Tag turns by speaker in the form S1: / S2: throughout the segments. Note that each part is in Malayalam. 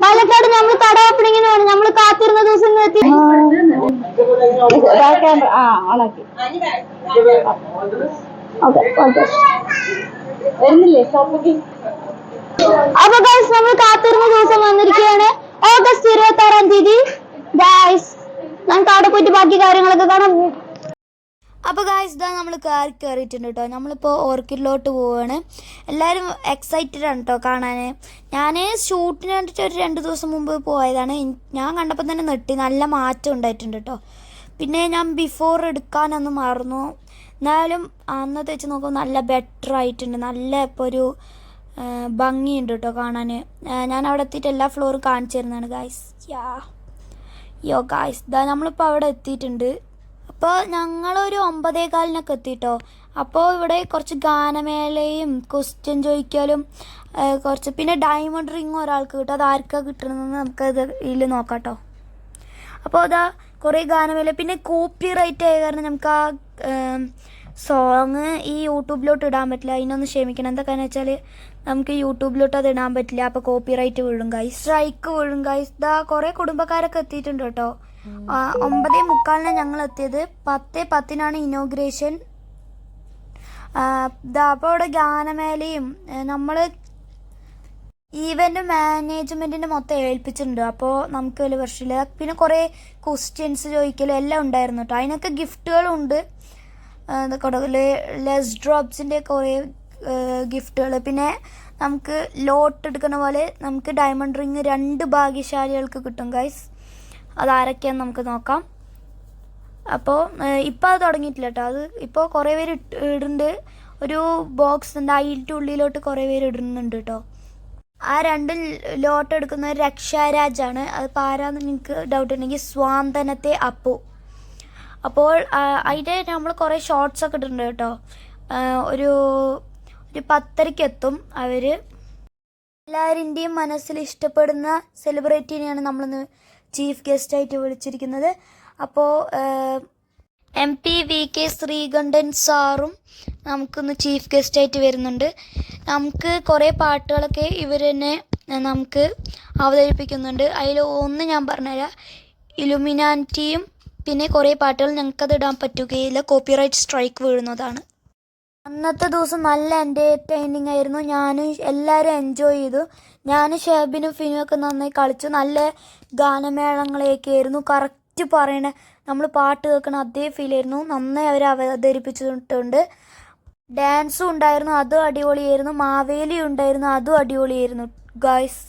S1: പാലക്കാട് നമ്മൾ കട ഓപ്പണിങ്ങിന് വേണം. നമ്മൾ കാത്തിരുന്ന ദിവസം എത്തി. അപ്പൊ ഗൈസ് നമ്മൾ കാത്തിരുന്ന ദിവസം വന്നിരിക്കുകയാണ്. ഓഗസ്റ്റ് 26-ാം തീയതി. ഗൈസ് നമുക്ക് അവിടെ പോയിട്ട് ബാക്കി കാര്യങ്ങളൊക്കെ കാണാം. അപ്പോൾ ഗായ്സ് ഇതാ നമ്മൾ കയറിയിട്ടുണ്ട് കേട്ടോ. നമ്മളിപ്പോൾ ഓർക്കിഡിലോട്ട് പോവുകയാണ്. എല്ലാവരും എക്സൈറ്റഡ് ആണ് കേട്ടോ കാണാൻ. ഞാൻ ഷൂട്ടിന് വേണ്ടിയിട്ട് ഒരു 2 ദിവസം മുമ്പ് പോയതാണ്. ഞാൻ കണ്ടപ്പോൾ തന്നെ നെട്ടി. നല്ല മാറ്റം ഉണ്ടായിട്ടുണ്ട് കേട്ടോ. പിന്നെ ഞാൻ ബിഫോർ എടുക്കാനൊന്നും മറന്നു. എന്നാലും അന്നത്തെ വെച്ച് നോക്കുമ്പോൾ നല്ല ബെറ്റർ ആയിട്ടുണ്ട്. നല്ല ഇപ്പോൾ ഒരു ഭംഗിയുണ്ട് കേട്ടോ കാണാൻ. ഞാൻ അവിടെ എത്തിയിട്ട് എല്ലാ ഫ്ലോറും കാണിച്ചു തരുന്നതാണ് ഗായ്സ്. യോ ഗായ്സ് ഇതാ നമ്മളിപ്പോൾ അവിടെ എത്തിയിട്ടുണ്ട്. അപ്പോൾ ഞങ്ങളൊരു 9:15 എത്തിട്ടോ. അപ്പോൾ ഇവിടെ കുറച്ച് ഗാനമേളയും ക്വസ്റ്റ്യൻ ചോദിക്കലും കുറച്ച് പിന്നെ ഡയമണ്ട് റിങ് ഒരാൾക്ക് കിട്ടും. അത് ആർക്കാണ് കിട്ടണമെന്ന് നമുക്കത് ഇതിൽ നോക്കാം കേട്ടോ. അപ്പോൾ അതാ കുറേ ഗാനമേള. പിന്നെ കോപ്പി റൈറ്റ് ആയ കാരണം നമുക്ക് ആ സോങ് ഈ യൂട്യൂബിലോട്ട് ഇടാൻ പറ്റില്ല. അതിനൊന്ന് ക്ഷമിക്കണം. എന്താണെന്ന് വെച്ചാൽ നമുക്ക് യൂട്യൂബിലോട്ട് അത് ഇടാൻ പറ്റില്ല. അപ്പോൾ കോപ്പി റൈറ്റ് വീഴും ഗൈസ്, സ്ട്രൈക്ക് വീഴും ഗൈസ്. ഇതാ കുറേ കുടുംബക്കാരൊക്കെ എത്തിയിട്ടുണ്ട് കേട്ടോ. 9:45 ഞങ്ങൾ എത്തിയത്. 10:10 ഇനോഗ്രേഷൻ. അപ്പോൾ അവിടെ ഗാനമേളയും നമ്മൾ ഈവൻ്റ് മാനേജ്മെൻറ്റിൻ്റെ മൊത്തം ഏൽപ്പിച്ചിട്ടുണ്ട്. അപ്പോൾ നമുക്ക് വലിയ പ്രശ്നമില്ല. പിന്നെ കുറേ ക്വസ്റ്റ്യൻസ് ചോദിക്കലും എല്ലാം ഉണ്ടായിരുന്നു കേട്ടോ. അതിനൊക്കെ ഗിഫ്റ്റുകളുണ്ട്. ലെസ് ഡ്രോപ്സിൻ്റെ കുറേ ഗിഫ്റ്റുകൾ. പിന്നെ നമുക്ക് ലോട്ട് എടുക്കുന്ന പോലെ നമുക്ക് ഡയമണ്ട് റിങ് 2 ഭാഗ്യശാലികൾക്ക് കിട്ടും ഗൈസ്. അതാരൊക്കെയാണെന്ന് നമുക്ക് നോക്കാം. അപ്പോൾ ഇപ്പോൾ അത് തുടങ്ങിയിട്ടില്ല കേട്ടോ. അത് ഇപ്പോൾ കുറേ പേര് ഇടുന്നുണ്ട്. ഒരു ബോക്സ് ഉണ്ട്, അതിൻ്റെ ഉള്ളിലോട്ട് കുറേ പേര് ഇടുന്നുണ്ട് കേട്ടോ. ആ 2 ലോട്ട് എടുക്കുന്നത് രക്ഷാരാജാണ്. അതിപ്പോൾ ആരാന്ന് നിങ്ങൾക്ക് ഡൗട്ട് ഉണ്ടെങ്കിൽ സ്വാന്തനത്തെ അപ്പു. അപ്പോൾ അതിൻ്റെ നമ്മൾ കുറേ ഷോർട്സ് ഒക്കെ ഇട്ടിട്ടുണ്ട് കേട്ടോ. ഒരു 10:30 എത്തും അവർ. എല്ലാവരുടെയും മനസ്സിൽ ഇഷ്ടപ്പെടുന്ന സെലിബ്രിറ്റീനെയാണ് നമ്മളിന്ന് ചീഫ് ഗസ്റ്റായിട്ട് വിളിച്ചിരിക്കുന്നത്. അപ്പോൾ MP VK ശ്രീകണ്ഠൻ സാറും നമുക്കൊന്ന് ചീഫ് ഗസ്റ്റായിട്ട് വരുന്നുണ്ട്. നമുക്ക് കുറേ പാട്ടുകളൊക്കെ ഇവർ തന്നെ നമുക്ക് അവതരിപ്പിക്കുന്നുണ്ട്. അതിൽ ഒന്ന് ഞാൻ പറഞ്ഞുതരാം, ഇലുമിനാറ്റിയും. പിന്നെ കുറേ പാട്ടുകൾ ഞങ്ങൾക്കത് ഇടാൻ പറ്റുകയില്ല, കോപ്പിറൈറ്റ് സ്ട്രൈക്ക് വീഴുന്നതാണ്. അന്നത്തെ ദിവസം നല്ല എൻ്റർടൈനിങ് ആയിരുന്നു. എല്ലാവരും എൻജോയ് ചെയ്തു. ഷെബിനും ഫിനും ഒക്കെ നന്നായി കളിച്ചു. നല്ല ഗാനമേളങ്ങളെയൊക്കെ ആയിരുന്നു. കറക്റ്റ് പറയണേ, നമ്മൾ പാട്ട് കേൾക്കണ അതേ ഫീൽ ആയിരുന്നു. നന്നായി അവർ അവതരിപ്പിച്ചിട്ടുണ്ട്. ഡാൻസും ഉണ്ടായിരുന്നു, അതും അടിപൊളിയായിരുന്നു. മാവേലി ഉണ്ടായിരുന്നു, അതും അടിപൊളിയായിരുന്നു ഗായ്സ്.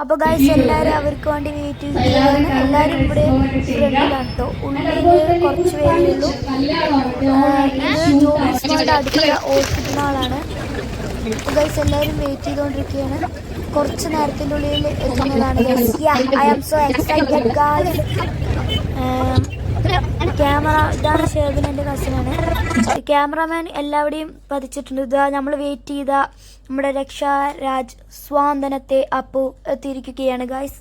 S1: അപ്പോൾ ഗായ്സ് എല്ലാവരും അവർക്ക് വേണ്ടി വെയിറ്റ് ചെയ്യുകയാണ്. എല്ലാവരും ഇവിടെ ഫ്രണ്ടിലാണ് കേട്ടോ. ഉള്ളിൽ കുറച്ച് പേരേ ഉള്ളൂ. ഇത് ജോബിസ്മാരുടെ അടുത്ത ഹോസ്പിറ്റലാണ്. അപ്പോൾ ഗൈസ് എല്ലാവരും വെയിറ്റ് ചെയ്തുകൊണ്ടിരിക്കുകയാണ്. കുറച്ച് നേരത്തിൻ്റെ ഉള്ളിൽ എത്തുന്നതാണ് guys. I am so excited guys. Camera ഇതാണ് ഷേബിൻ, എൻ്റെ കസിനാണ്. ക്യാമറാമാൻ എല്ലാവരുടെയും പതിച്ചിട്ടുണ്ട്. ഇതാ നമ്മൾ വെയിറ്റ് ചെയ്ത നമ്മുടെ രക്ഷാരാജ് സ്വാന്തനത്തെ അപ്പു എത്തിയിരിക്കുകയാണ് ഗായ്സ്.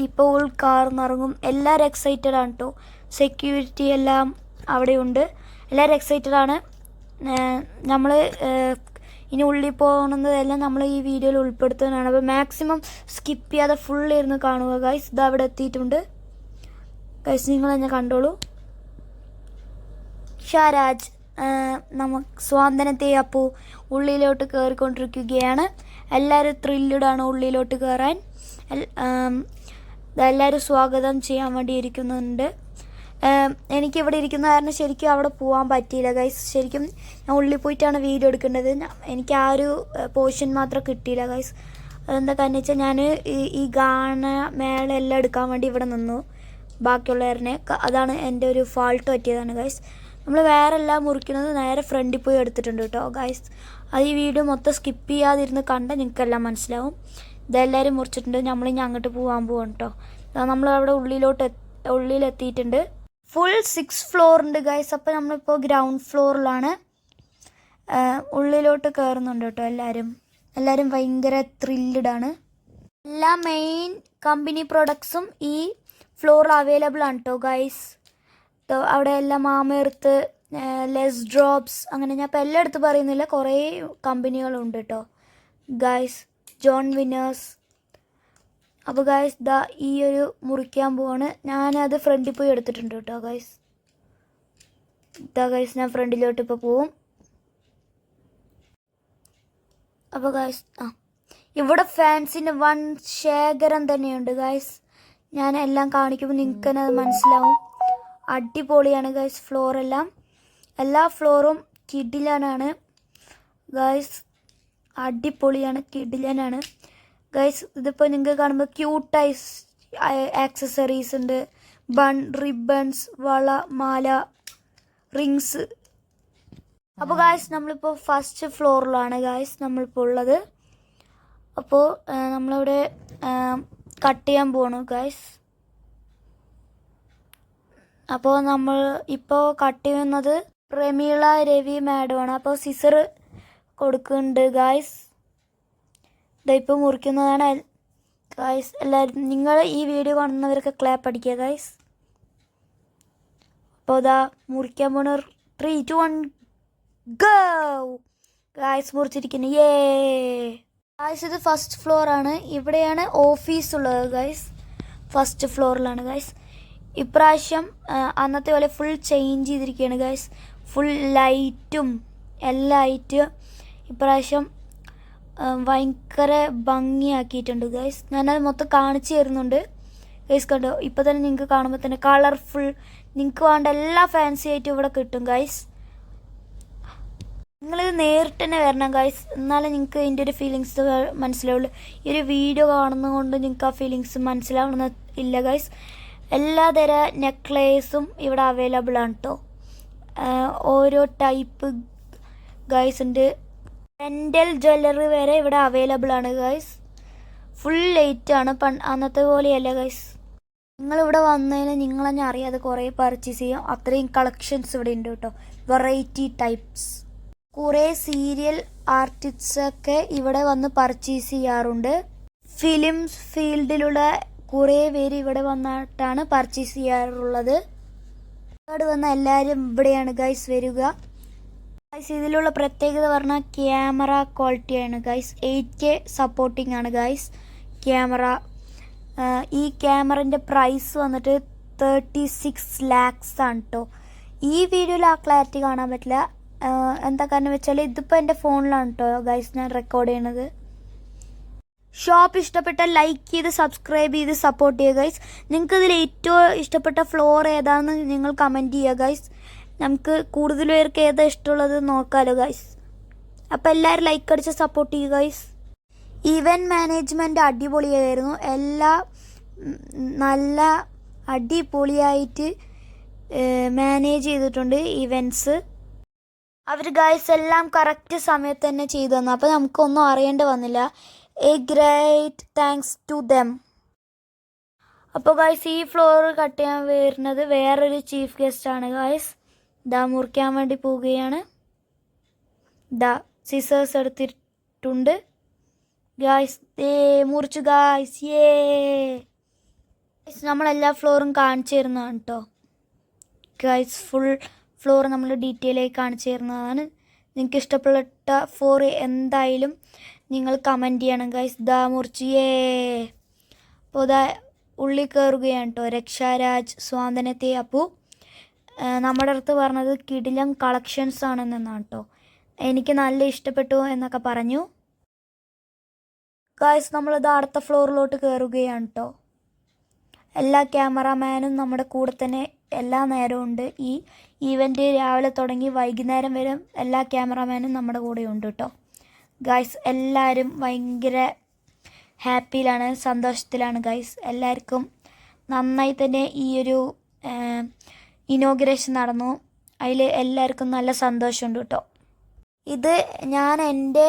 S1: ഇപ്പോൾ കാർ നിറങ്ങും. എല്ലാവരും എക്സൈറ്റഡ് ആണ് കേട്ടോ. സെക്യൂരിറ്റി എല്ലാം അവിടെയുണ്ട്. എല്ലാവരും എക്സൈറ്റഡ് ആണ്. നമ്മൾ ഇനി ഉള്ളിൽ പോകുന്നതെല്ലാം നമ്മൾ ഈ വീഡിയോയിൽ ഉൾപ്പെടുത്തുന്നതാണ്. അപ്പോൾ മാക്സിമം സ്കിപ്പ് ചെയ്യാതെ ഫുള്ളിരുന്ന് കാണുക ഗൈസ്. ഇത് അവിടെ എത്തിയിട്ടുണ്ട് ഗൈസ്, നിങ്ങൾ തന്നെ കണ്ടോളൂ. ഷാരാജ് നമുക്ക് സ്വാന്തനത്തെ അപ്പു ഉള്ളിലോട്ട് കയറിക്കൊണ്ടിരിക്കുകയാണ്. എല്ലാവരും ത്രില്ലിഡാണ് ഉള്ളിലോട്ട് കയറാൻ. എല്ലാവരും സ്വാഗതം ചെയ്യാൻ വേണ്ടി ഇരിക്കുന്നുണ്ട്. എനിക്കിവിടെ ഇരിക്കുന്ന കാരണം ശരിക്കും അവിടെ പോകാൻ പറ്റിയില്ല ഗൈസ്. ശരിക്കും ഞാൻ ഉള്ളിൽ പോയിട്ടാണ് വീഡിയോ എടുക്കേണ്ടത്. എനിക്ക് ആ ഒരു പോർഷൻ മാത്രം കിട്ടിയില്ല ഗൈസ്. അതെന്താ കാരണം വെച്ചാൽ ഞാൻ ഈ ഗാനമേള എല്ലാം എടുക്കാൻ വേണ്ടി ഇവിടെ നിന്നു ബാക്കിയുള്ളവരെ. അതാണ് എൻ്റെ ഒരു ഫാൾട്ട് പറ്റിയതാണ് ഗൈസ്. നമ്മൾ വേറെ എല്ലാം മുറിക്കുന്നത് നേരെ ഫ്രണ്ടിൽ പോയി എടുത്തിട്ടുണ്ട് കേട്ടോ ഗൈസ്. അത് ഈ വീഡിയോ മൊത്തം സ്കിപ്പ് ചെയ്യാതിരുന്ന് കണ്ടാൽ നിങ്ങൾക്കെല്ലാം മനസ്സിലാവും. ഇതെല്ലാവരും മുറിച്ചിട്ടുണ്ട്. നമ്മളിനി അങ്ങോട്ട് പോകാൻ പോവാണ് കേട്ടോ. നമ്മളവിടെ ഉള്ളിലെത്തിയിട്ടുണ്ട്. ഫുൾ 6 ഫ്ലോർ ഉണ്ട് ഗൈസ്. അപ്പോൾ നമ്മളിപ്പോൾ ഗ്രൗണ്ട് ഫ്ലോറിലാണ്. ഉള്ളിലോട്ട് കയറുന്നുണ്ട് കേട്ടോ. എല്ലാവരും ഭയങ്കര ത്രില്ലിഡാണ്. എല്ലാ മെയിൻ കമ്പനി പ്രൊഡക്ട്സും ഈ ഫ്ലോറിൽ അവൈലബിൾ ആണ് കേട്ടോ ഗൈസ്. അവിടെ എല്ലാം മാമേർത്ത്, ലെസ് ഡ്രോപ്സ്, അങ്ങനെ ഞാൻ ഇപ്പോൾ എല്ലാം എടുത്ത് പറയുന്നില്ല. കുറേ കമ്പനികളുണ്ട് കേട്ടോ ഗൈസ്. John winners. അപ്പോൾ ഗൈസ് ദാ ഈ ഒരു മുറിക്കാൻ പോവാണ്. ഞാനത് ഫ്രണ്ടിൽ പോയി എടുത്തിട്ടുണ്ട് കേട്ടോ ഗൈസ്. ഇതാ ഗൈസ് ഞാൻ ഫ്രണ്ടിലോട്ട് ഇപ്പോൾ പോവും. അപ്പോൾ ഗൈസ് ഇവിടെ ഫാൻസിന് വൺ ശേഖരം തന്നെയുണ്ട് ഗൈസ്. ഞാൻ എല്ലാം കാണിക്കുമ്പോൾ നിങ്ങൾക്ക് തന്നെ അത് മനസ്സിലാവും. അടിപൊളിയാണ് ഗൈസ് ഫ്ലോറെല്ലാം. എല്ലാ ഫ്ലോറും കിടിലനാണ് ഗൈസ്. അടിപൊളിയാണ്, കിടിലനാണ് ഗൈസ്. ഇതിപ്പോൾ നിങ്ങൾക്ക് കാണുമ്പോൾ ക്യൂട്ടായി ആക്സസറീസ് ഉണ്ട്. ബൺ, റിബൺസ്, വള, മാല, റിങ്സ്. അപ്പോൾ ഗൈസ് നമ്മളിപ്പോൾ ഫസ്റ്റ് ഫ്ലോറിലാണ് ഗൈസ് നമ്മളിപ്പോൾ ഉള്ളത്. അപ്പോൾ നമ്മളിവിടെ കട്ട് ചെയ്യാൻ പോകണം ഗൈസ്. അപ്പോൾ നമ്മൾ ഇപ്പോൾ കട്ട് ചെയ്യുന്നത് പ്രമീള രവി മാഡമാണ്. അപ്പോൾ സിസർ കൊടുക്കുന്നുണ്ട് ഗൈസ്. ഇതിപ്പോൾ മുറിക്കുന്നതാണ് ഗൈസ്. എല്ലാവരും നിങ്ങൾ ഈ വീഡിയോ കാണുന്നവരൊക്കെ ക്ലാപ്പ് അടിക്കുക ഗൈസ്. അപ്പോൾ ഇതാ മുറിക്കാൻ പോണ 3, 2, 1 ഗോ ഗൈസ്. മുറിച്ചിരിക്കുന്നു. ഗൈസ് ഇത് ഫസ്റ്റ് ഫ്ലോറാണ്. ഇവിടെയാണ് ഓഫീസ് ഉള്ളത് ഗൈസ്. First ഫ്ലോറിലാണ് guys. ഇപ്രാവശ്യം അന്നത്തെ പോലെ ഫുൾ ചേഞ്ച് ചെയ്തിരിക്കുകയാണ് ഗൈസ്. ഫുൾ ലൈറ്റും എല്ലാം ആയിട്ട് ഇപ്രാവശ്യം ഭയങ്കര ഭംഗിയാക്കിയിട്ടുണ്ട് ഗൈസ്. ഞാനത് മൊത്തം കാണിച്ചു തരുന്നുണ്ട് ഗൈസ്. കണ്ടോ, ഇപ്പോൾ തന്നെ നിങ്ങൾക്ക് കാണുമ്പോൾ തന്നെ കളർഫുൾ, നിങ്ങൾക്ക് വേണ്ട എല്ലാ ഫാൻസി ആയിട്ടും ഇവിടെ കിട്ടും ഗൈസ്. നിങ്ങളിത് നേരിട്ട് തന്നെ വരണം ഗൈസ്, എന്നാലേ നിങ്ങൾക്ക് ഇതിൻ്റെ ഒരു ഫീലിങ്സ് മനസ്സിലാവുള്ളൂ. ഈ ഒരു വീഡിയോ കാണുന്നതുകൊണ്ട് നിങ്ങൾക്ക് ആ ഫീലിങ്സ് മനസ്സിലാവണമെന്ന് ഇല്ല ഗൈസ്. എല്ലാതര നെക്ലേസും ഇവിടെ അവൈലബിൾ ആണ് കേട്ടോ. ഓരോ ടൈപ്പ് ഗൈസ് ഉണ്ട്. പെൻഡൽ ജ്വല്ലറി വരെ ഇവിടെ അവൈലബിൾ ആണ് ഗൈസ്. ഫുൾ ലേറ്റാണ്, അന്നത്തെ പോലെയല്ല ഗൈസ്. നിങ്ങളിവിടെ വന്നതിന് നിങ്ങൾ തന്നെ അറിയാതെ കുറേ പർച്ചേസ് ചെയ്യാം. അത്രയും കളക്ഷൻസ് ഇവിടെ ഉണ്ട് കേട്ടോ. Variety types. കുറേ സീരിയൽ ആർട്ടിസ്റ്റൊക്കെ ഇവിടെ വന്ന് പർച്ചേസ് ചെയ്യാറുണ്ട്. ഫിലിം ഫീൽഡിലുള്ള കുറേ പേര് ഇവിടെ വന്നിട്ടാണ് പർച്ചേസ് ചെയ്യാറുള്ളത്. ഇവിടെ വന്ന എല്ലാവരും ഇവിടെയാണ് ഗൈസ് വരിക ഗൈസ്. ഇതിലുള്ള പ്രത്യേകത പറഞ്ഞാൽ ക്യാമറ ക്വാളിറ്റിയാണ് ഗൈസ്. 8K സപ്പോർട്ടിംഗ് ആണ് ഗൈസ് ക്യാമറ. ഈ ക്യാമറൻ്റെ പ്രൈസ് വന്നിട്ട് 36 lakhs ആണ് കേട്ടോ. ഈ വീഡിയോയിൽ ആ ക്ലാരിറ്റി കാണാൻ പറ്റില്ല. എന്താ കാരണം വെച്ചാൽ ഇതിപ്പോൾ എൻ്റെ ഫോണിലാണ് കേട്ടോ ഗൈസ് ഞാൻ റെക്കോർഡ് ചെയ്യണത്. ഷോപ്പ് ഇഷ്ടപ്പെട്ടാൽ ലൈക്ക് ചെയ്ത് സബ്സ്ക്രൈബ് ചെയ്ത് സപ്പോർട്ട് ചെയ്യുക ഗൈസ്. നിങ്ങൾക്ക് ഇതിൽ ഏറ്റവും ഇഷ്ടപ്പെട്ട ഫ്ലോർ ഏതാണെന്ന് നിങ്ങൾ കമൻറ്റ് ചെയ്യുക ഗൈസ്. നമുക്ക് കൂടുതൽ പേർക്ക് ഏതാ ഇഷ്ടമുള്ളത് നോക്കാമല്ലോ ഗൈസ്. അപ്പോൾ എല്ലാവരും ലൈക്ക് അടിച്ച് സപ്പോർട്ട് ചെയ്യുക ഗൈസ്. ഇവൻറ്റ് മാനേജ്മെൻറ്റ് അടിപൊളിയായിരുന്നു. എല്ലാം നല്ല അടിപൊളിയായിട്ട് മാനേജ് ചെയ്തിട്ടുണ്ട് ഇവൻറ്റ്സ്. അവർ ഗൈസ് എല്ലാം കറക്റ്റ് സമയത്ത് തന്നെ ചെയ്തു തന്നു. അപ്പോൾ നമുക്കൊന്നും അറിയേണ്ടി വന്നില്ല. A great thanks to them. അപ്പോൾ ഗൈസ് ഈ ഫ്ലോർ കട്ട് ചെയ്യാൻ വരുന്നത് വേറൊരു ചീഫ് ഗസ്റ്റാണ് ഗൈസ്. ദാ മുറിക്കാൻ വേണ്ടി പോവുകയാണ്. ദാ സിസേഴ്സ് എടുത്തിട്ടുണ്ട് ഗൈസ്. മുറിച്ചു ഗൈസ്. നമ്മളെല്ലാ ഫ്ലോറും കാണിച്ചു തരുന്നതാണ് കേട്ടോ ഗൈസ്. ഫുൾ ഫ്ലോർ നമ്മൾ ഡീറ്റെയിൽ ആയി കാണിച്ചു തരുന്നതാണ്. നിങ്ങൾക്ക് ഇഷ്ടപ്പെട്ട ഫ്ലോർ എന്തായാലും നിങ്ങൾ കമൻറ്റ് ചെയ്യണം ഗൈസ്. ദാ മുറിച്ച് അപ്പോൾ ഇതാ ഉള്ളിൽ കയറുകയാണ് കേട്ടോ. രക്ഷാരാജ്, സ്വാന്തനത്തെ അപ്പു നമ്മുടെ അടുത്ത് പറഞ്ഞത് കിടിലം കളക്ഷൻസ് ആണെന്നാണ് കേട്ടോ. എനിക്ക് നല്ല ഇഷ്ടപ്പെട്ടു എന്നൊക്കെ പറഞ്ഞു ഗൈസ്. നമ്മളിത് അടുത്ത ഫ്ലോറിലോട്ട് കയറുകയാണ് കേട്ടോ. എല്ലാ ക്യാമറാമാനും നമ്മുടെ കൂടെ തന്നെ എല്ലാ നേരവും ഉണ്ട്. ഈ ഈവൻറ്റ് രാവിലെ തുടങ്ങി വൈകുന്നേരം വരെ എല്ലാ ക്യാമറാമാനും നമ്മുടെ കൂടെ ഉണ്ട് കേട്ടോ ഗൈസ്. എല്ലാവരും ഭയങ്കര ഹാപ്പിയിലാണ്, സന്തോഷത്തിലാണ് ഗൈസ്. എല്ലാവർക്കും നന്നായി തന്നെ ഈ ഒരു ഇനോഗ്രേഷൻ നടന്നു. അതിൽ എല്ലാവർക്കും നല്ല സന്തോഷമുണ്ട് കേട്ടോ. ഇത് ഞാൻ എൻ്റെ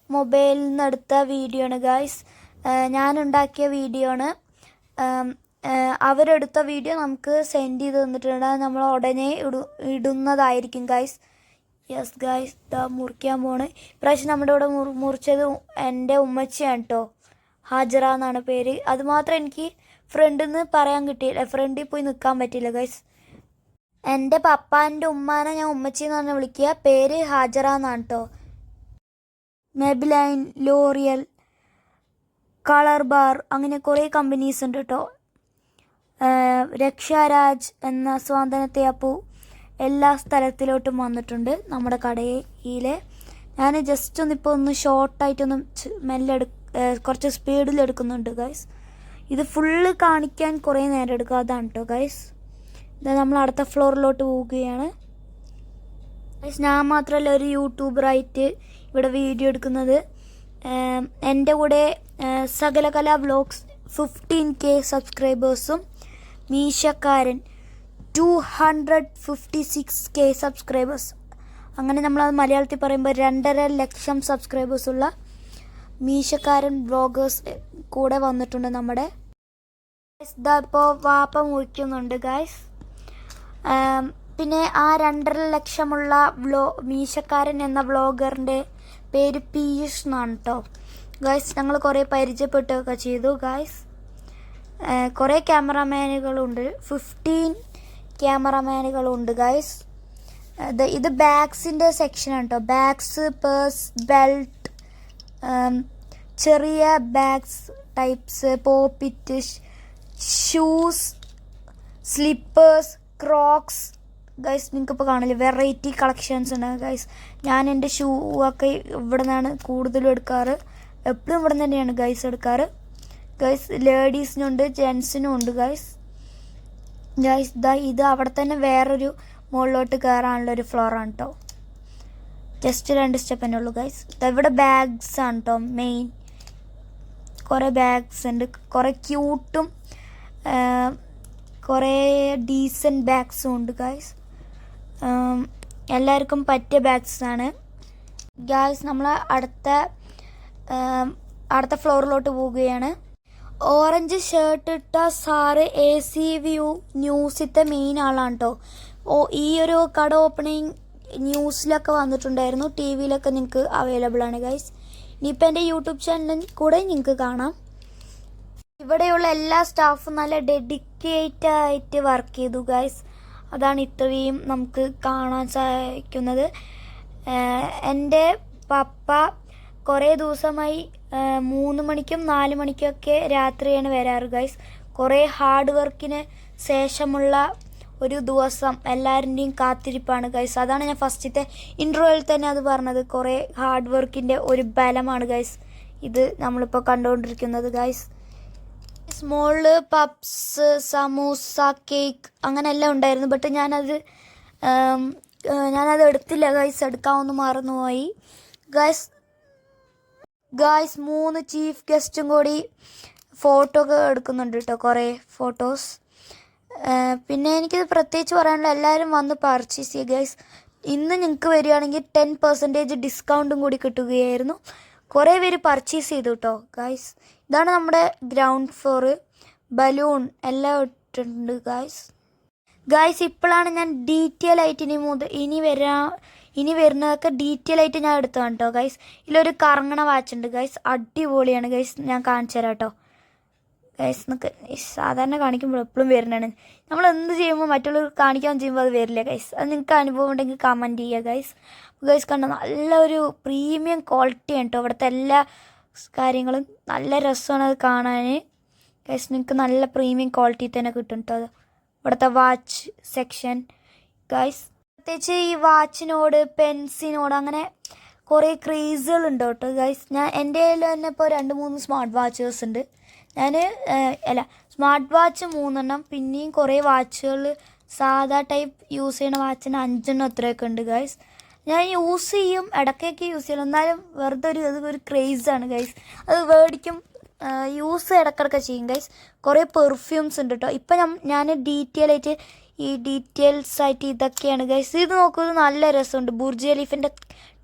S1: മൊബൈലിൽ നിന്ന് എടുത്ത വീഡിയോ ആണ് ഗൈസ്. ഞാനുണ്ടാക്കിയ വീഡിയോ ആണ്. അവരെടുത്ത വീഡിയോ നമുക്ക് സെൻഡ് ചെയ്ത് തന്നിട്ടുണ്ട്. നമ്മൾ ഉടനെ ഇടുന്നതായിരിക്കും ഗൈസ്. യെസ് ഗൈസ്, ഇതാ മുറിക്കാൻ പോണ്. ഇപ്രാവശ്യം നമ്മുടെ ഇവിടെ മുറിച്ചത് എൻ്റെ ഉമ്മച്ചിയാണ് കേട്ടോ. ഹാജറ എന്നാണ് പേര്. അതുമാത്രം എനിക്ക് ഫ്രണ്ടിൽ നിന്ന് പറയാൻ കിട്ടിയില്ല, ഫ്രണ്ടിൽ പോയി നിൽക്കാൻ പറ്റിയില്ല ഗൈസ്. എൻ്റെ പപ്പാൻ്റെ ഉമ്മാനെ ഞാൻ ഉമ്മച്ചി എന്നാണ് വിളിക്കുക. പേര് ഹാജറ എന്നാണ് കേട്ടോ. മെബിലൈൻ, ലോറിയൽ, കളർ ബാർ, അങ്ങനെ കുറേ കമ്പനീസ് ഉണ്ട് കേട്ടോ. രക്ഷാരാജ് എന്ന സ്വാന്തനത്തെ അപ്പു എല്ലാ സ്ഥലത്തിലോട്ടും വന്നിട്ടുണ്ട് നമ്മുടെ കടയിൽ. ഞാൻ ജസ്റ്റ് ഒന്ന് ഷോർട്ടായിട്ടൊന്ന് മെല്ലെ കുറച്ച് സ്പീഡിൽ എടുക്കുന്നുണ്ട് ഗൈസ്. ഇത് ഫുള്ള് കാണിക്കാൻ കുറേ നേരം എടുക്കും, അതാണ് കേട്ടോ ഗൈസ്. ഇത് നമ്മൾ അടുത്ത ഫ്ലോറിലോട്ട് പോവുകയാണ് ഗൈസ്. ഞാൻ മാത്രമല്ല ഒരു യൂട്യൂബറായിട്ട് ഇവിടെ വീഡിയോ എടുക്കുന്നത്. എൻ്റെ കൂടെ സകലകല വ്ലോഗ്സ് 15K സബ്സ്ക്രൈബേഴ്സും മീശക്കാരൻ 256K സബ്സ്ക്രൈബേഴ്സ്, അങ്ങനെ നമ്മളത് മലയാളത്തിൽ പറയുമ്പോൾ 2.5 ലക്ഷം സബ്സ്ക്രൈബേഴ്സുള്ള മീശക്കാരൻ വ്ളോഗേഴ്സ് കൂടെ വന്നിട്ടുണ്ട് നമ്മുടെ. ഇപ്പോൾ വാപ്പ മുറിക്കുന്നുണ്ട് ഗൈസ്. പിന്നെ ആ 2.5 ലക്ഷമുള്ള മീശക്കാരൻ എന്ന വ്ളോഗറിൻ്റെ പേര് പീയൂഷ് എന്നാണ് കേട്ടോ ഗൈസ്. ഞങ്ങൾ കുറേ പരിചയപ്പെട്ടൊക്കെ ചെയ്തു ഗൈസ്. കുറേ ക്യാമറാമാനുകളുണ്ട്, 15 ക്യാമറാമാനുകളുണ്ട് ഗൈസ്. ഇത് ബാഗ്സിൻ്റെ സെക്ഷനാണ് കേട്ടോ. ബാഗ്സ്, പേഴ്സ്, ബെൽറ്റ്, ചെറിയ bags types, pop it, shoes, slippers, Crocs guys. നിങ്ങൾക്കിപ്പോൾ കാണില്ലേ വെറൈറ്റി കളക്ഷൻസ് ഉണ്ട് ഗൈസ്. ഞാൻ എൻ്റെ ഷൂ ഒക്കെ ഇവിടെ നിന്നാണ് കൂടുതലും എടുക്കാറ്, എപ്പോഴും ഇവിടെ നിന്ന് തന്നെയാണ് ഗൈസ് എടുക്കാറ് ഗൈസ്. ലേഡീസിനുണ്ട്, ജെൻസിനും ഉണ്ട് ഗൈസ്. ഗൈസ് ഇത് അവിടെ തന്നെ വേറൊരു മുകളിലോട്ട് കയറാനുള്ളൊരു ഫ്ലോറാണ് കേട്ടോ. ജസ്റ്റ് 2 സ്റ്റെപ്പ് തന്നെ ഉള്ളൂ ഗൈസ്. ഇവിടെ ബാഗ്സ് ആണ് കേട്ടോ മെയിൻ. കുറേ ബാഗ്സ് ഉണ്ട്, കുറേ ക്യൂട്ടും കുറേ ഡീസൻറ്റ് ബാഗ്സും ഉണ്ട് ഗൈസ്. എല്ലാവർക്കും പറ്റിയ ബാഗ്സാണ് ഗൈസ്. നമ്മൾ അടുത്ത ഫ്ലോറിലോട്ട് പോവുകയാണ്. ഓറഞ്ച് ഷർട്ട് ഇട്ട സാറ് ACVU ന്യൂസിലത്തെ മെയിൻ ആളാണ് കേട്ടോ. ഈ ഒരു കട ഓപ്പണിങ് ന്യൂസിലൊക്കെ വന്നിട്ടുണ്ടായിരുന്നു, TV-യിലൊക്കെ നിങ്ങൾക്ക് അവൈലബിൾ ആണ് ഗൈസ്. ഇനിയിപ്പോൾ എൻ്റെ യൂട്യൂബ് ചാനലിൽ കൂടെ നിങ്ങൾക്ക് കാണാം. ഇവിടെയുള്ള എല്ലാ സ്റ്റാഫും നല്ല ഡെഡിക്കേറ്റ് ആയിട്ട് വർക്ക് ചെയ്തു ഗൈസ്. അതാണ് ഇത്രയും നമുക്ക് കാണാൻ സാധിക്കുന്നത്. എൻ്റെ പപ്പ കുറേ ദിവസമായി 3 മണിക്കും 4 മണിക്കൊക്കെ രാത്രിയാണ് വരാറ് ഗൈസ്. കുറേ ഹാർഡ് വർക്കിന് ശേഷമുള്ള ഒരു ദിവസം എല്ലാവരുടെയും കാത്തിരിപ്പാണ് ഗൈസ്. അതാണ് ഞാൻ ഫസ്റ്റത്തെ ഇൻട്രോയിൽ തന്നെ അത് പറഞ്ഞത്. കുറേ ഹാർഡ് വർക്കിൻ്റെ ഒരു ബലമാണ് ഗൈസ് ഇത് നമ്മളിപ്പോൾ കണ്ടുകൊണ്ടിരിക്കുന്നത് guys. Small puffs, samosa, cake അങ്ങനെ എല്ലാം ഉണ്ടായിരുന്നു. ബട്ട് ഞാനത് എടുത്തില്ല ഗൈസ്, എടുക്കാമെന്ന് മറന്നുപോയി ഗൈസ്. 3 ചീഫ് ഗസ്റ്റും കൂടി ഫോട്ടോ ഒക്കെ എടുക്കുന്നുണ്ട് കേട്ടോ, കുറേ ഫോട്ടോസ്. പിന്നെ എനിക്കിത് പ്രത്യേകിച്ച് പറയാനുള്ള, എല്ലാവരും വന്ന് പർച്ചേസ് ചെയ്യുക ഗൈസ്. ഇന്ന് നിങ്ങൾക്ക് വരികയാണെങ്കിൽ 10% ഡിസ്കൗണ്ടും കൂടി കിട്ടുകയായിരുന്നു. കുറേ പേര് പർച്ചേസ് ചെയ്തു കേട്ടോ ഗൈസ്. ഇതാണ് നമ്മുടെ ഗ്രൗണ്ട് ഫ്ലോറ്. ബലൂൺ എല്ലാം ഇട്ടിട്ടുണ്ട് ഗൈസ്. ഇപ്പോഴാണ് ഞാൻ ഡീറ്റെയിൽ ആയിട്ട് ഇനി വരുന്നതൊക്കെ ഡീറ്റെയിൽ ആയിട്ട് ഞാൻ എടുത്തതാണ് കേട്ടോ ഗൈസ്. ഇതിലൊരു കറങ്ങണ വാച്ച് ഉണ്ട് ഗൈസ്, അടിപൊളിയാണ് ഗൈസ്. ഞാൻ കാണിച്ചു തരാം കേട്ടോ ഗൈസ്. നമുക്ക് സാധാരണ കാണിക്കുമ്പോൾ എപ്പോഴും വരുന്നതാണ്. നമ്മൾ എന്ത് ചെയ്യുമ്പോൾ മറ്റുള്ളവർ കാണിക്കാൻ ചെയ്യുമ്പോൾ അത് വരില്ല ഗൈസ്. അത് നിങ്ങൾക്ക് അനുഭവം ഉണ്ടെങ്കിൽ കമൻറ്റ് ചെയ്യുക ഗൈസ്. കണ്ട നല്ലൊരു പ്രീമിയം ക്വാളിറ്റിയാണ് കേട്ടോ ഇവിടുത്തെ എല്ലാ കാര്യങ്ങളും. നല്ല രസമാണ് അത് കാണാൻ ഗൈസ്. നിങ്ങൾക്ക് നല്ല പ്രീമിയം ക്വാളിറ്റി തന്നെ കിട്ടും കേട്ടോ ഇവിടുത്തെ വാച്ച് സെക്ഷൻ ഗൈസ്. പ്രത്യേകിച്ച് ഈ വാച്ചിനോട്, പെൻസിനോട് അങ്ങനെ കുറേ ക്രേസുകളുണ്ട് കേട്ടോ ഗൈസ്. എൻ്റെ കയ്യിൽ തന്നെ ഇപ്പോൾ 2-3 സ്മാർട്ട് വാച്ചേഴ്സ് ഉണ്ട്. സ്മാർട്ട് വാച്ച് 3 എണ്ണം, പിന്നെയും കുറേ വാച്ചുകൾ സാധാ ടൈപ്പ് യൂസ് ചെയ്യുന്ന വാച്ചിന് 5 എണ്ണം അത്രയൊക്കെ ഉണ്ട് ഗൈസ്. ഞാൻ യൂസ് ചെയ്യും, ഇടയ്ക്കൊക്കെ യൂസ് ചെയ്യും, എന്നാലും വെറുതെ ഒരു ക്രേസാണ് ഗൈസ്. അത് മേടിക്കും, യൂസ് ഇടയ്ക്കിടയ്ക്ക് ചെയ്യും ഗൈസ്. കുറേ പെർഫ്യൂംസ് ഉണ്ട് കേട്ടോ. ഇപ്പം ഞാൻ ഡീറ്റെയിൽസ് ആയിട്ട് ഇതൊക്കെയാണ് ഗൈസ്. ഇത് നോക്കൂ, ഇത് നല്ല രസമുണ്ട്. ബുർജ് ഖലീഫിൻ്റെ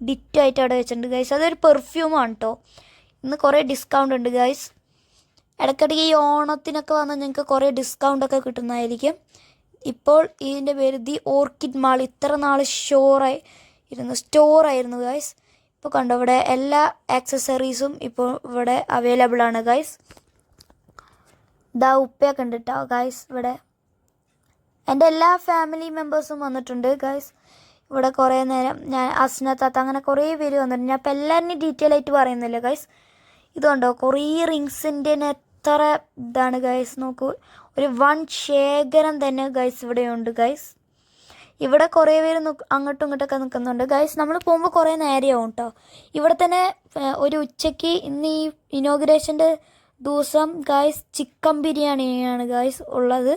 S1: ഡിറ്റോ ആയിട്ട് അവിടെ വെച്ചിട്ടുണ്ട് ഗൈസ്. അതൊരു പെർഫ്യൂമാണ് കേട്ടോ. ഇന്ന് കുറേ ഡിസ്കൗണ്ട് ഉണ്ട് ഗൈസ്. ഇടയ്ക്കിടയ്ക്ക് ഈ ഓണത്തിനൊക്കെ വന്നാൽ നിങ്ങൾക്ക് കുറേ ഡിസ്കൗണ്ടൊക്കെ കിട്ടുന്നതായിരിക്കും. ഇപ്പോൾ ഇതിൻ്റെ പേര് ദി ഓർക്കിഡ് മാൾ. ഇത്ര നാൾ സ്റ്റോറായിരുന്നു ഗൈസ്. ഇപ്പോൾ കണ്ടോ, ഇവിടെ എല്ലാ ആക്സസറീസും ഇപ്പോൾ ഇവിടെ അവൈലബിൾ ആണ് ഗൈസ്. ഉപ്പയൊക്കെ ഉണ്ട് കേട്ടോ ഗൈസ്. ഇവിടെ എൻ്റെ എല്ലാ ഫാമിലി മെമ്പേഴ്സും വന്നിട്ടുണ്ട് ഗൈസ്. ഇവിടെ കുറേ നേരം ഞാൻ അസ്ന താത്ത അങ്ങനെ കുറേ പേര് വന്നിട്ടുണ്ട്. ഞാൻ ഇപ്പോൾ എല്ലാവരുടെയും ഡീറ്റെയിൽ ആയിട്ട് പറയുന്നില്ല ഗൈസ്. ഇതുണ്ടോ കുറേ റിങ്സിൻ്റെ എത്ര ഇതാണ് ഗൈസ്. നോക്കൂ, ഒരു വൺ ശേഖരം തന്നെ ഗൈസ് ഇവിടെയുണ്ട് ഗൈസ്. ഇവിടെ കുറേ പേര് അങ്ങോട്ടും ഇങ്ങോട്ടൊക്കെ നിൽക്കുന്നുണ്ട് ഗൈസ്. നമ്മൾ പോകുമ്പോൾ കുറേ നേരെയാവും കേട്ടോ. ഇവിടെ തന്നെ ഒരു ഉച്ചയ്ക്ക് ഇന്ന് ഈ ഇനോഗ്രേഷൻ്റെ ദിവസം ഗൈസ് ചിക്കൻ ബിരിയാണിയാണ് ഗൈസ് ഉള്ളത്.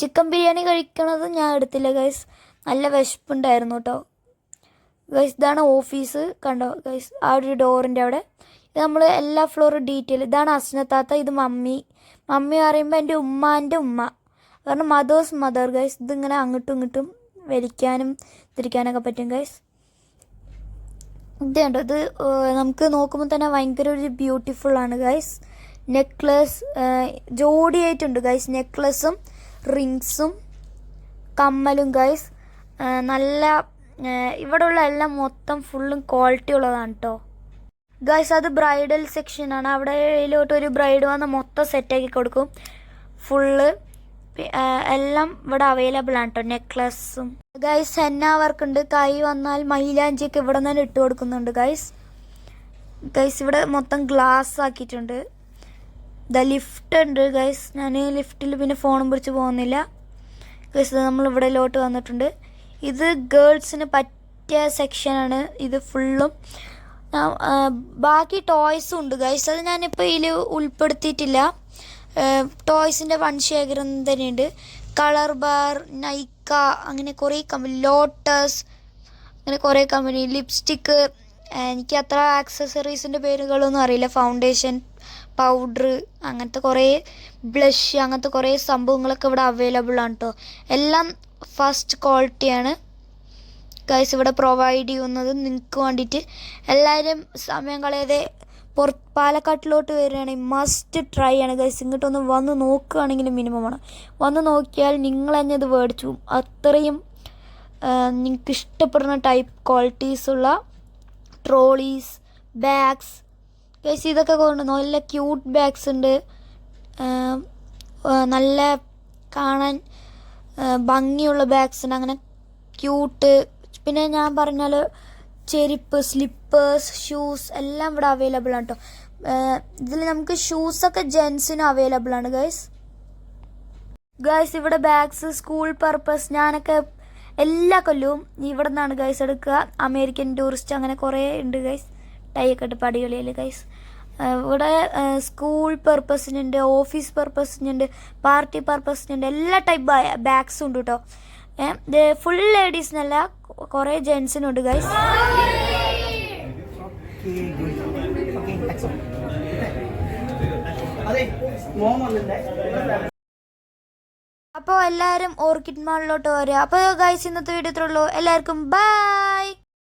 S1: ചിക്കൻ ബിരിയാണി കഴിക്കണത് ഞാൻ എടുത്തില്ല ഗൈസ്, നല്ല വിശപ്പുണ്ടായിരുന്നു കേട്ടോ ഗൈസ്. ഇതാണ് ഓഫീസ്, കണ്ടോ ഗൈസ്, ആ ഒരു ഡോറിൻ്റെ അവിടെ. ഇത് നമ്മൾ എല്ലാ ഫ്ലോറും ഡീറ്റെയിൽ. ഇതാണ് അസ്നത്താത്ത, ഇത് മമ്മി. മമ്മി പറയുമ്പോൾ എൻ്റെ ഉമ്മാൻ്റെ ഉമ്മ, കാരണം മദേഴ്സ് മദർ ഗൈസ്. ഇതിങ്ങനെ അങ്ങോട്ടും ഇങ്ങോട്ടും വലിക്കാനും തിരിക്കാനൊക്കെ പറ്റും ഗൈസ്. ഇത് കണ്ടോ, ഇത് നമുക്ക് നോക്കുമ്പോൾ തന്നെ ഭയങ്കര ഒരു ബ്യൂട്ടിഫുള്ളാണ് ഗൈസ്. നെക്ലസ് ജോഡിയായിട്ടുണ്ട് ഗൈസ്, നെക്ലസും റിങ്സും കമ്മലും ഗൈസ്. നല്ല ഇവിടെയുള്ള എല്ലാം മൊത്തം ഫുള്ളും ക്വാളിറ്റി ഉള്ളതാണ് കേട്ടോ ഗൈസ്. അത് ബ്രൈഡൽ സെക്ഷനാണ്. അവിടെയിലോട്ട് ഒരു ബ്രൈഡ് വന്ന് മൊത്തം സെറ്റാക്കി കൊടുക്കും ഫുള്ള്. എല്ലാം ഇവിടെ അവൈലബിൾ ആണ് കേട്ടോ. നെക്ലസും ഗൈസ് ഹെന്ന വർക്ക് ഉണ്ട്. കൈ വന്നാൽ മൈലാഞ്ചിയൊക്കെ ഇവിടെ നിന്ന് ഇട്ട് കൊടുക്കുന്നുണ്ട് ഗൈസ്. ഇവിടെ മൊത്തം ഗ്ലാസ് ആക്കിയിട്ടുണ്ട്. ലിഫ്റ്റ് ഉണ്ട് ഗൈസ്. ഞാൻ ലിഫ്റ്റിൽ പിന്നെ ഫോണും പിടിച്ച് പോകുന്നില്ല ഗൈസ്. നമ്മൾ ഇവിടെ ലോട്ട് വന്നിട്ടുണ്ട്. ഇത് ഗേൾസിന് പറ്റിയ സെക്ഷനാണ് ഇത് ഫുള്ളും. ബാക്കി ടോയ്സും ഉണ്ട് ഗൈസ്, അത് ഞാനിപ്പോൾ ഇതിൽ ഉൾപ്പെടുത്തിയിട്ടില്ല. ടോയ്സിൻ്റെ വൺ ശേഖരം തന്നെയുണ്ട്. കളർ ബാർ, നൈക്ക, അങ്ങനെ കുറേ കമ്പനി, ലോട്ടസ്, അങ്ങനെ കുറേ കമ്പനി. ലിപ്സ്റ്റിക്ക്, എനിക്ക് അത്ര ആക്സസറീസിൻ്റെ പേരുകളൊന്നും അറിയില്ല. ഫൗണ്ടേഷൻ, പൗഡർ, അങ്ങനത്തെ കുറേ ബ്ലഷ്, അങ്ങനത്തെ കുറേ സംഭവങ്ങളൊക്കെ ഇവിടെ അവൈലബിൾ ആണ് കേട്ടോ. എല്ലാം ഫസ്റ്റ് ക്വാളിറ്റിയാണ് ഗൈസ് ഇവിടെ പ്രൊവൈഡ് ചെയ്യുന്നത് നിങ്ങൾക്ക് വേണ്ടിയിട്ട്. എല്ലാവരും സമയം കളയാതെ പാലക്കാട്ടിലോട്ട് വരികയാണെങ്കിൽ മസ്റ്റ് ട്രൈ ആണ് ഗൈസ്. ഇങ്ങോട്ടൊന്ന് വന്ന് നോക്കുകയാണെങ്കിൽ മിനിമം ആണ്. വന്ന് നോക്കിയാൽ നിങ്ങൾ തന്നെ ഇത് മേടിച്ചു പോകും. അത്രയും നിങ്ങൾക്ക് ഇഷ്ടപ്പെടുന്ന ടൈപ്പ് ക്വാളിറ്റീസുള്ള ട്രോളീസ്, ബാഗ്സ് ഗൈസ്. ഇതൊക്കെ കൊണ്ട് നല്ല ക്യൂട്ട് ബാഗ്സ് ഉണ്ട്, നല്ല കാണാൻ ഭംഗിയുള്ള ബാഗ്സ് ഉണ്ട്, അങ്ങനെ ക്യൂട്ട്. പിന്നെ ഞാൻ പറഞ്ഞാൽ ചെരുപ്പ്, സ്ലിപ്പേഴ്സ്, ഷൂസ് എല്ലാം ഇവിടെ അവൈലബിൾ ആണ് കേട്ടോ. ഇതിൽ നമുക്ക് ഷൂസൊക്കെ ജെൻസിനും അവൈലബിൾ ആണ് ഗൈസ്. ഇവിടെ ബാഗ്സ്, സ്കൂൾ പർപ്പസ്, ഞാനൊക്കെ എല്ലാ കൊല്ലവും ഇവിടെ നിന്നാണ് ഗൈസ് എടുക്കുക. അമേരിക്കൻ ടൂറിസ്റ്റ് അങ്ങനെ കുറേ ഉണ്ട് ഗൈസ്. ടൈ ഒക്കെ ഇട്ട് പടികളിൽ ഗൈസ്. ഇവിടെ സ്കൂൾ പർപ്പസിനുണ്ട്, ഓഫീസ് പർപ്പസിനുണ്ട്, പാർട്ടി പർപ്പസിനുണ്ട്, എല്ലാ ടൈപ്പ് ബാഗ്സും ഉണ്ട് കേട്ടോ. ഫുൾ ലേഡീസിനല്ല, കുറേ ജെൻസിനുണ്ട് ഗൈസ്. അപ്പോൾ എല്ലാവരും ഓർക്കിഡ് മാളിലോട്ട് വരിക. അപ്പോൾ ഗൈസ് ഇന്നത്തെ വീഡിയോ ഇത്രയുള്ളൂ. എല്ലാവർക്കും ബൈ.